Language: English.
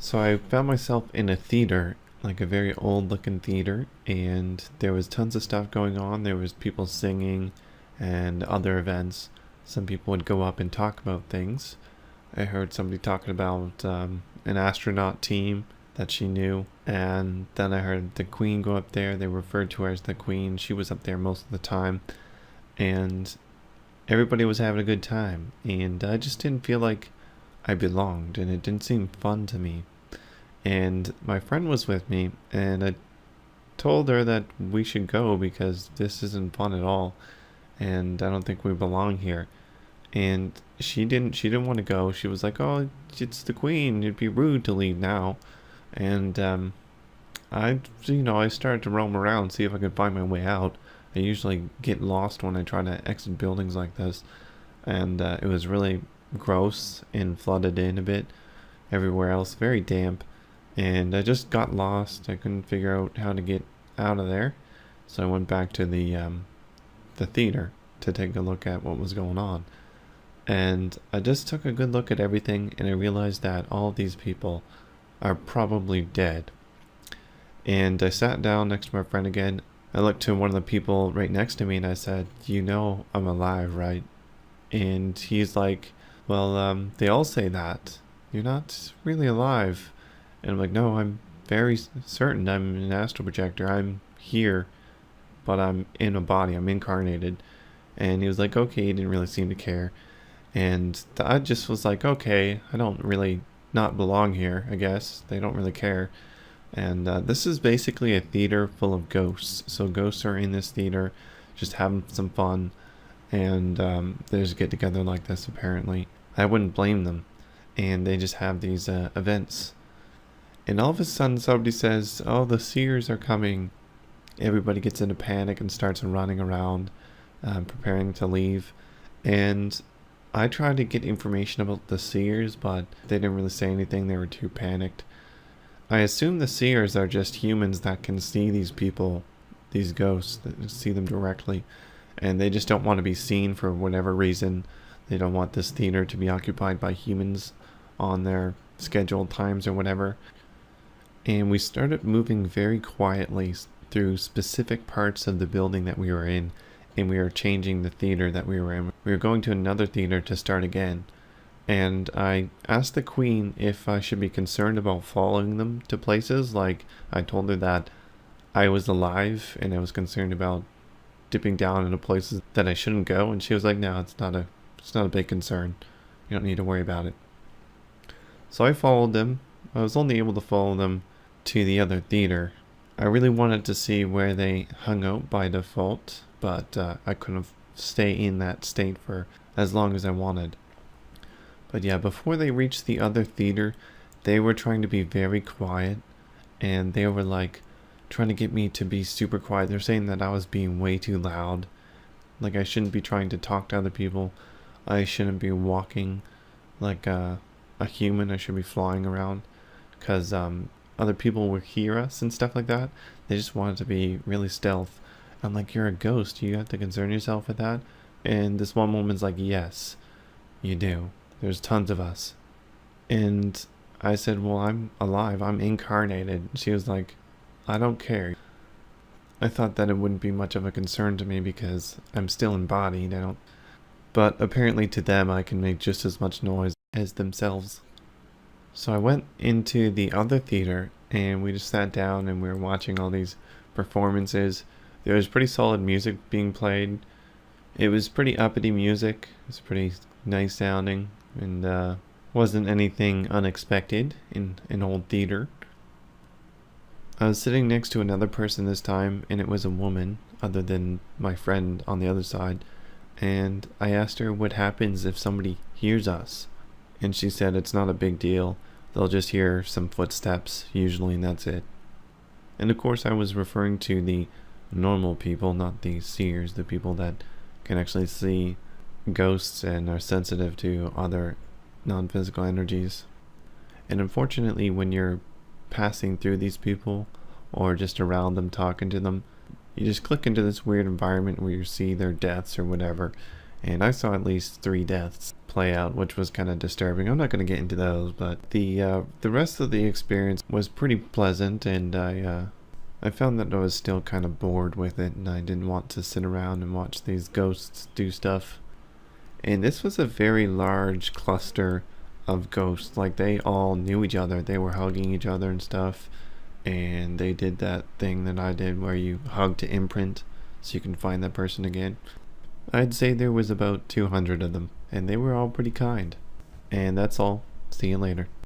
So I found myself in a theater, like a very old looking theater, and there was tons of stuff going on. There was people singing and other events. Some people would go up and talk about things. I heard somebody talking about an astronaut team that she knew, and then I heard the queen go up there. They referred to her as the queen. She was up there most of the time, and everybody was having a good time, and I just didn't feel like I belonged, and it didn't seem fun to me. And my friend was with me, and I told her that we should go because this isn't fun at all, and I don't think we belong here. And she didn't want to go. She was like, "Oh, it's the queen. It'd be rude to leave now." And I started to roam around, see if I could find my way out. I usually get lost when I try to exit buildings like this, and it was really gross and flooded in a bit everywhere else, very damp, and I just got lost. I couldn't figure out how to get out of there, so I went back to the theater to take a look at what was going on. And I just took a good look at everything, and I realized that all of these people are probably dead. And I sat down next to my friend again. I looked to one of the people right next to me and I said, "You know I'm alive, right?" And he's like, "Well, they all say that. You're not really alive." And I'm like, "No, I'm very certain I'm an astral projector. I'm here, but I'm in a body. I'm incarnated." And he was like, "Okay," he didn't really seem to care. And I just was like, "Okay, I don't really not belong here, I guess. They don't really care." And this is basically a theater full of ghosts. So ghosts are in this theater just having some fun. And they just get together like this, apparently. I wouldn't blame them. And they just have these events. And all of a sudden somebody says, "Oh, the seers are coming." Everybody gets into panic and starts running around, preparing to leave. And I tried to get information about the seers, but they didn't really say anything. They were too panicked. I assume the seers are just humans that can see these people, these ghosts, that see them directly. And they just don't want to be seen for whatever reason. They don't want this theater to be occupied by humans on their scheduled times or whatever. And we started moving very quietly through specific parts of the building that we were in, and we were changing the theater that we were in. We were going to another theater to start again. And I asked the queen if I should be concerned about following them to places. Like, I told her that I was alive and I was concerned about dipping down into places that I shouldn't go, and she was like, "No, it's not a big concern. You don't need to worry about it." So I followed them. I was only able to follow them to the other theater. I really wanted to see where they hung out by default, but I couldn't stay in that state for as long as I wanted. But yeah, before they reached the other theater, they were trying to be very quiet, and they were like trying to get me to be super quiet. They're saying that I was being way too loud. Like, I shouldn't be trying to talk to other people. I shouldn't be walking like a human. I should be flying around because other people would hear us and stuff like that. They just wanted to be really stealth. I'm like, "You're a ghost. You have to concern yourself with that." And this one woman's like, "Yes, you do. There's tons of us." And I said, "Well, I'm alive. I'm incarnated." She was like, "I don't care." I thought that it wouldn't be much of a concern to me because I'm still embodied. I don't. But apparently to them, I can make just as much noise as themselves. So I went into the other theater and we just sat down and we were watching all these performances. There was pretty solid music being played. It was pretty uppity music. It was pretty nice sounding, and wasn't anything unexpected in an old theater. I was sitting next to another person this time, and it was a woman, other than my friend on the other side. And I asked her what happens if somebody hears us. And she said it's not a big deal. They'll just hear some footsteps, usually, and that's it. And of course I was referring to the normal people, not the seers, the people that can actually see ghosts and are sensitive to other non-physical energies. And unfortunately, when you're passing through these people or just around them talking to them, you just click into this weird environment where you see their deaths or whatever. And I saw at least 3 deaths, play out, which was kind of disturbing. I'm not going to get into those, but the rest of the experience was pretty pleasant, and I found that I was still kind of bored with it, and I didn't want to sit around and watch these ghosts do stuff. And this was a very large cluster of ghosts. Like, they all knew each other. They were hugging each other and stuff. And they did that thing that I did where you hug to imprint so you can find that person again. I'd say there was about 200 of them, and they were all pretty kind. And that's all. See you later.